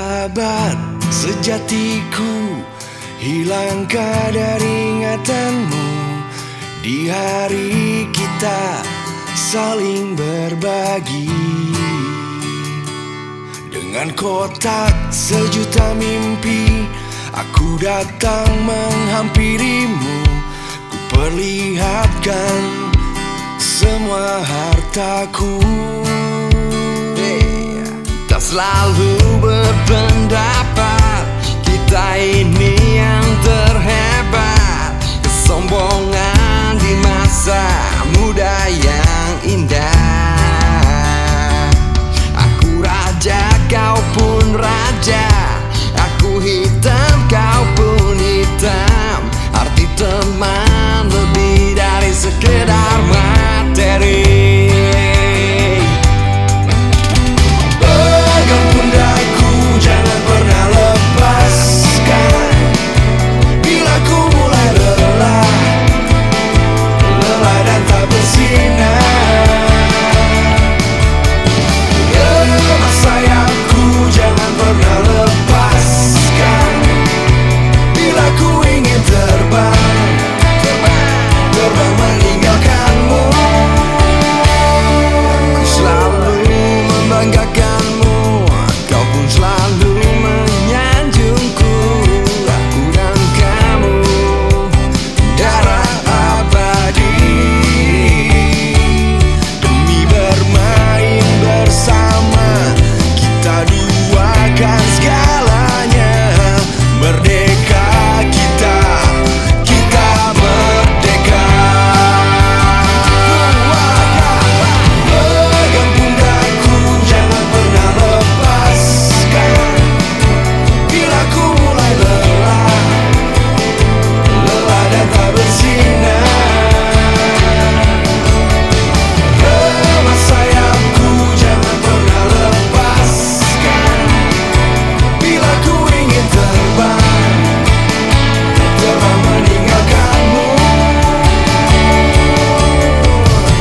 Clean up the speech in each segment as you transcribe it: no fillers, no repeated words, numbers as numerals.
Sahabat sejatiku, hilangkah dari ingatanmu di hari kita saling berbagi. Dengan kotak sejuta mimpi, aku datang menghampirimu. Ku perlihatkan semua hartaku. Tak selalu berpendapat kita ini yang terhebat. Kesombongan di masa muda yang indah. Aku raja, kau pun raja. Aku hitam, kau pun hitam. Arti teman lebih dari sekedar materi. Pegang pundakku, jangan pernah lepaskan. Bila ku mulai lelah, lelah dan tak bersinar. Lemas sayapku, jangan pernah lepaskan. Bila ku ingin terbang, terbang meninggalkanmu. Ku selalu membanggakanmu, kau pun selalu menyanjungku. Aku dan kamu darah abadi. Demi bermain bersama, kita duakan segalanya. Merdeka kita, kita merdeka. Pegang pundakku, jangan pernah lepaskan. Bila ku mulai lelah, lelah dan tak bersinar. Lemas sayapku, jangan pernah lepaskan. Bila ku ingin terbang, terbang meninggalkanmu.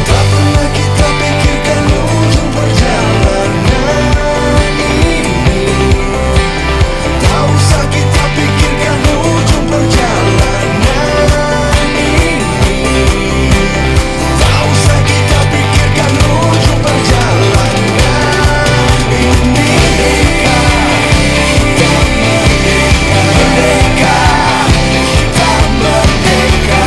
Tak pernah kita pikirkan ujung perjalanan ini. Tak usah kita pikirkan ujung perjalanan ini. Tak usah kita pikirkan ujung perjalanan ini. Merdeka, kita merdeka. Merdeka, kita merdeka.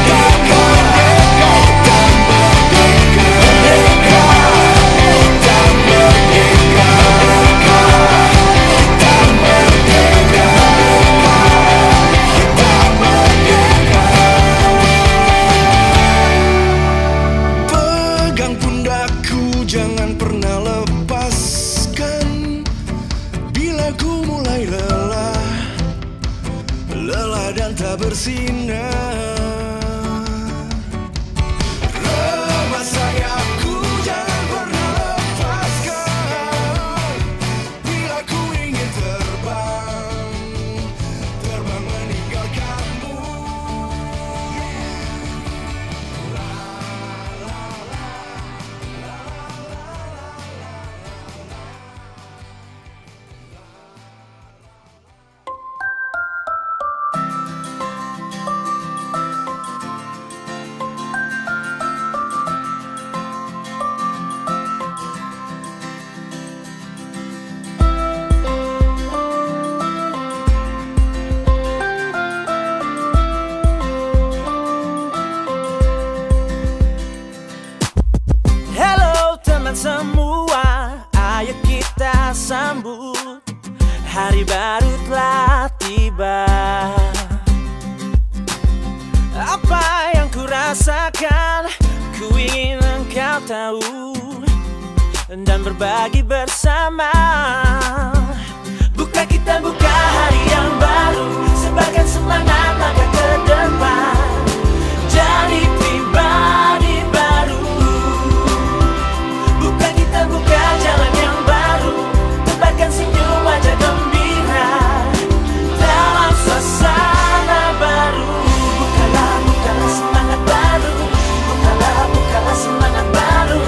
Kita merdeka, merdeka. Kita merdeka, kita merdeka. Kita merdeka. Pegang pundakku, jangan pernah lepaskan. Bila ku mulai lelah, lelah dan tak bersinar. Lemas sayapku, jangan pernah lepaskan. Bila ku ingin terbang, terbang meninggalkanmu. Halo teman semua, ayo kita sambut hari baru telah tiba. Apa yang ku rasakan, ku ingin engkau tahu dan berbagi bersama. Buka kita buka hari yang baru, sebarkan semangat langkah ke depan. Jadi pribadi baru. Buka kita buka jalan yang baru, tebarkan senyum wajah gembira dalam suasana baru. Bukalah, bukalah semangat baru. Bukalah, bukalah semangat baru.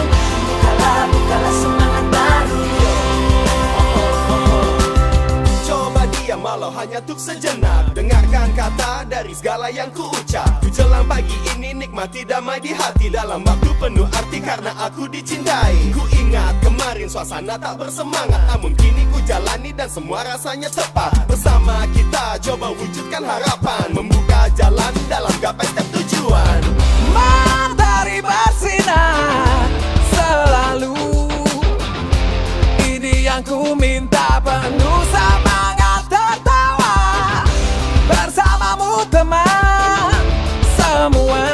Bukalah, bukalah semangat semuanya tuk sejenak. Dengarkan kata dari segala yang ku ucap. Jelang pagi ini nikmati damai di hati. Dalam waktu penuh arti karena aku dicintai. Ku ingat kemarin suasana tak bersemangat, namun kini ku jalani dan semua rasanya tepat. Bersama kita coba wujudkan harapan, membuka jalan dalam gapai setiap tujuan. Matahari bersinar selalu, ini yang ku minta, penuh semangat tertawa bersamamu teman semua.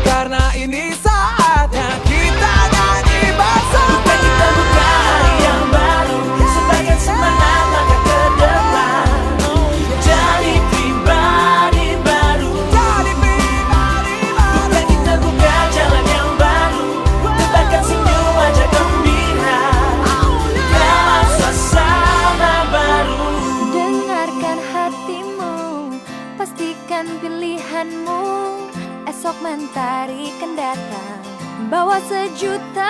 Karena ini saatnya kita nyanyi bersama. Kita buka hari yang baru sebagai semangat langkah ke depan. Jadi pribadi baru. Bukan kita buka jalan yang baru, tebarkan senyum wajah gembira dalam suasana baru. Dengarkan hatimu, pastikan pilihanmu. Esok mentari kan datang, bawa sejuta